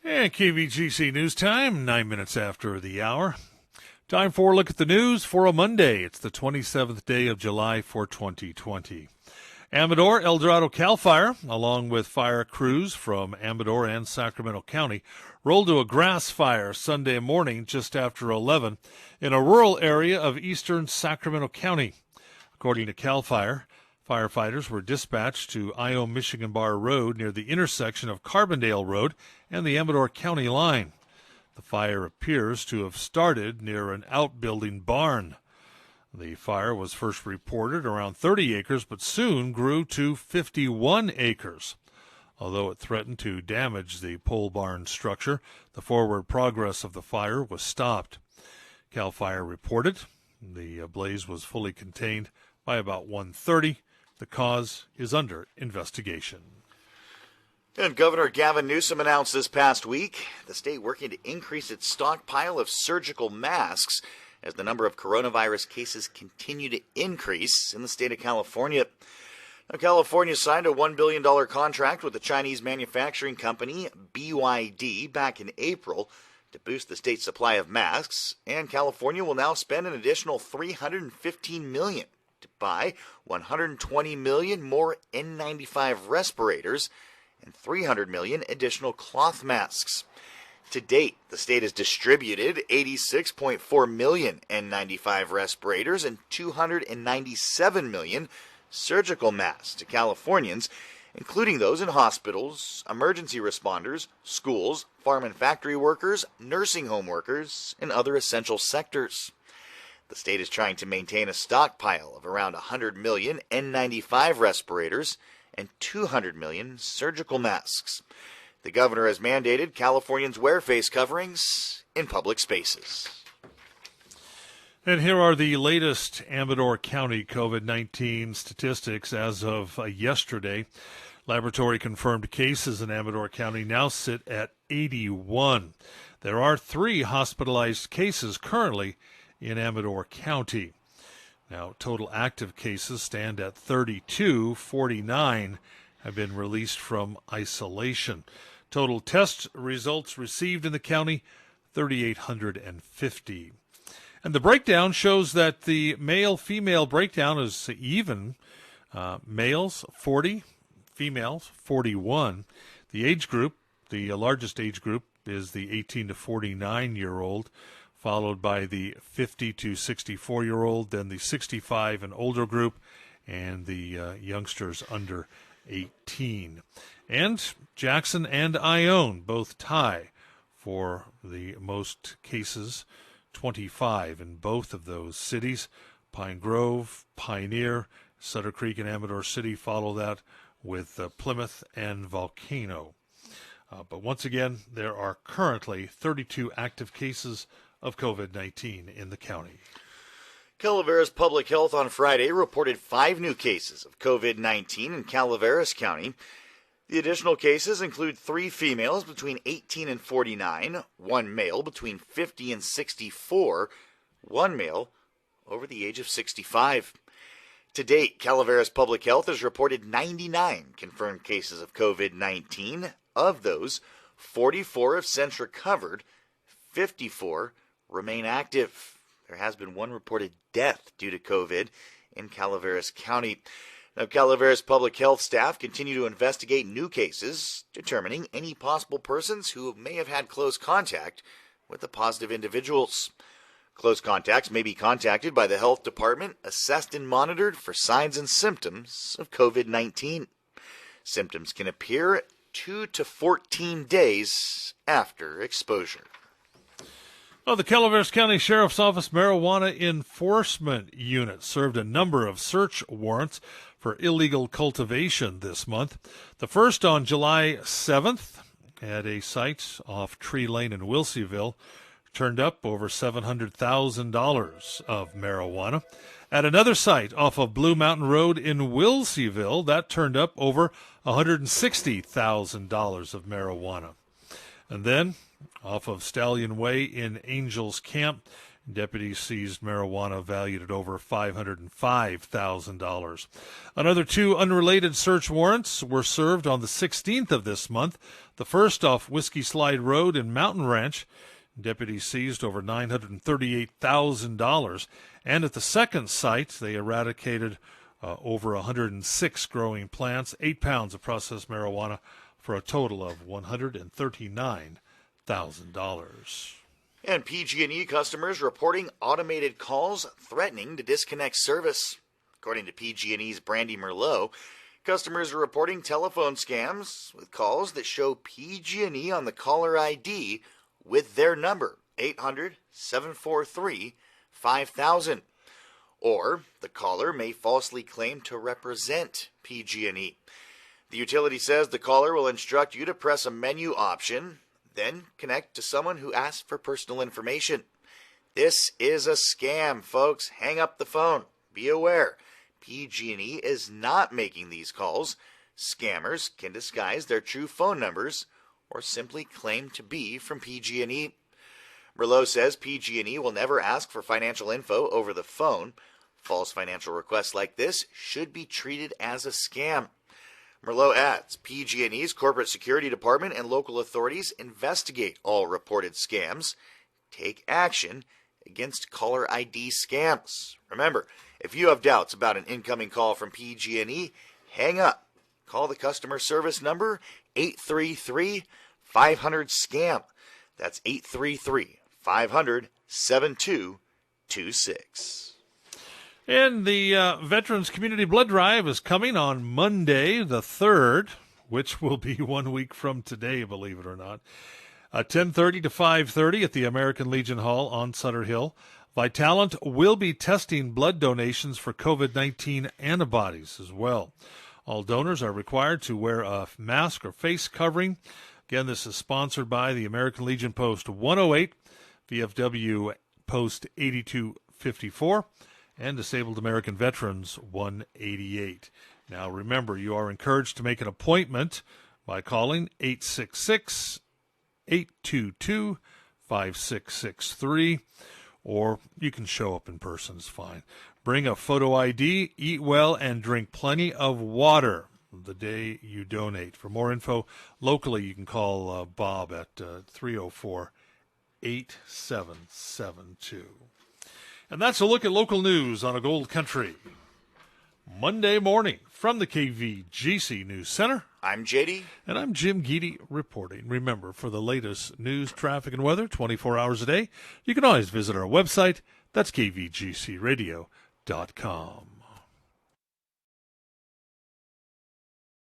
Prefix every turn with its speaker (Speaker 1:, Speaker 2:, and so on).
Speaker 1: And KVGC News Time, 9 minutes after the hour. Time for a look at the news for a Monday. It's the 27th day of July for 2020. Amador, El Dorado CAL FIRE, along with fire crews from Amador and Sacramento County, rolled to a grass fire Sunday morning just after 11 in a rural area of eastern Sacramento County. According to CAL FIRE, firefighters were dispatched to Michigan Bar Road near the intersection of Carbondale Road and the Amador County line. The fire appears to have started near an outbuilding barn. The fire was first reported around 30 acres, but soon grew to 51 acres. Although it threatened to damage the pole barn structure, the forward progress of the fire was stopped. CAL FIRE reported the blaze was fully contained by about 1:30. The cause is under investigation.
Speaker 2: And Governor Gavin Newsom announced this past week the state working to increase its stockpile of surgical masks as the number of coronavirus cases continue to increase in the state of California. Now, California signed a $1 billion contract with the Chinese manufacturing company BYD back in April to boost the state's supply of masks, and California will now spend an additional $315 million to buy 120 million more N95 respirators and 300 million additional cloth masks. To date, the state has distributed 86.4 million N95 respirators and 297 million surgical masks to Californians, including those in hospitals, emergency responders, schools, farm and factory workers, nursing home workers, and other essential sectors. The state is trying to maintain a stockpile of around 100 million N95 respirators and 200 million surgical masks. The governor has mandated Californians wear face coverings in public spaces.
Speaker 1: And here are the latest Amador County COVID-19 statistics as of yesterday. Laboratory confirmed cases in Amador County now sit at 81. There are 3 hospitalized cases currently in Amador County. Now, total active cases stand at 32. 49 have been released from isolation. Total test results received in the county, 3,850. And the breakdown shows that the male-female breakdown is even. Males, 40, females, 41. The age group, the largest age group, is the 18 to 49-year-old, followed by the 50 to 64-year-old, then the 65 and older group, and the youngsters under 18. And Jackson and Ione both tie for the most cases, 25 in both of those cities. Pine Grove, Pioneer, Sutter Creek, and Amador City follow that with Plymouth and Volcano. But once again, there are currently 32 active cases of COVID-19 in the county.
Speaker 2: Calaveras Public Health on Friday reported 5 new cases of COVID-19 in Calaveras County. The additional cases include 3 females between 18 and 49, 1 male between 50 and 64, 1 male over the age of 65. To date, Calaveras Public Health has reported 99 confirmed cases of COVID-19. Of those, 44 have since recovered, 54 remain active. There has been 1 reported death due to COVID in Calaveras County. Now, Calaveras Public Health staff continue to investigate new cases, determining any possible persons who may have had close contact with the positive individuals. Close contacts may be contacted by the health department, assessed and monitored for signs and symptoms of COVID-19. Symptoms can appear 2 to 14 days after exposure.
Speaker 1: Well, the Calaveras County Sheriff's Office Marijuana Enforcement Unit served a number of search warrants for illegal cultivation this month. The first on July 7th at a site off Tree Lane in Wilseyville turned up over $700,000 of marijuana. At another site off of Blue Mountain Road in Wilseyville, that turned up over $160,000 of marijuana. And then off of Stallion Way in Angels Camp, Deputies seized marijuana valued at over $505,000. Another 2 unrelated search warrants were served on the 16th of this month. The first off Whiskey Slide Road in Mountain Ranch. Deputies seized over $938,000. And at the second site, they eradicated over 106 growing plants, 8 pounds of processed marijuana for a total of $139,000.
Speaker 2: And PG&E customers reporting automated calls threatening to disconnect service. According to PG&E's Brandy Merlot, customers are reporting telephone scams with calls that show PG&E on the caller ID with their number, 800-743-5000. Or the caller may falsely claim to represent PG&E. The utility says the caller will instruct you to press a menu option, then connect to someone who asks for personal information. This is a scam, folks. Hang up the phone. Be aware. PG&E is not making these calls. Scammers can disguise their true phone numbers or simply claim to be from PG&E. Merlot says PG&E will never ask for financial info over the phone. False financial requests like this should be treated as a scam. Merlot adds, PG&E's Corporate Security Department and local authorities investigate all reported scams. Take action against caller ID scams. Remember, if you have doubts about an incoming call from PG&E, hang up. Call the customer service number 833-500-SCAM. That's 833-500-7226.
Speaker 1: And the Veterans Community Blood Drive is coming on Monday the 3rd, which will be 1 week from today, believe it or not. 10:30 to 5:30 at the American Legion Hall on Sutter Hill. Vitalant will be testing blood donations for COVID-19 antibodies as well. All donors are required to wear a mask or face covering. Again, this is sponsored by the American Legion Post 108, VFW Post 8254, and Disabled American Veterans 188. Now, remember, you are encouraged to make an appointment by calling 866-822-5663, or you can show up in person. It's fine. Bring a photo ID, eat well, and drink plenty of water the day you donate. For more info locally, you can call Bob at 304-8772. And that's a look at local news on a Gold Country Monday morning from the KVGC News Center.
Speaker 2: I'm JD.
Speaker 1: And I'm Jim Geedy reporting. Remember, for the latest news, traffic, and weather 24 hours a day, you can always visit our website. That's kvgcradio.com.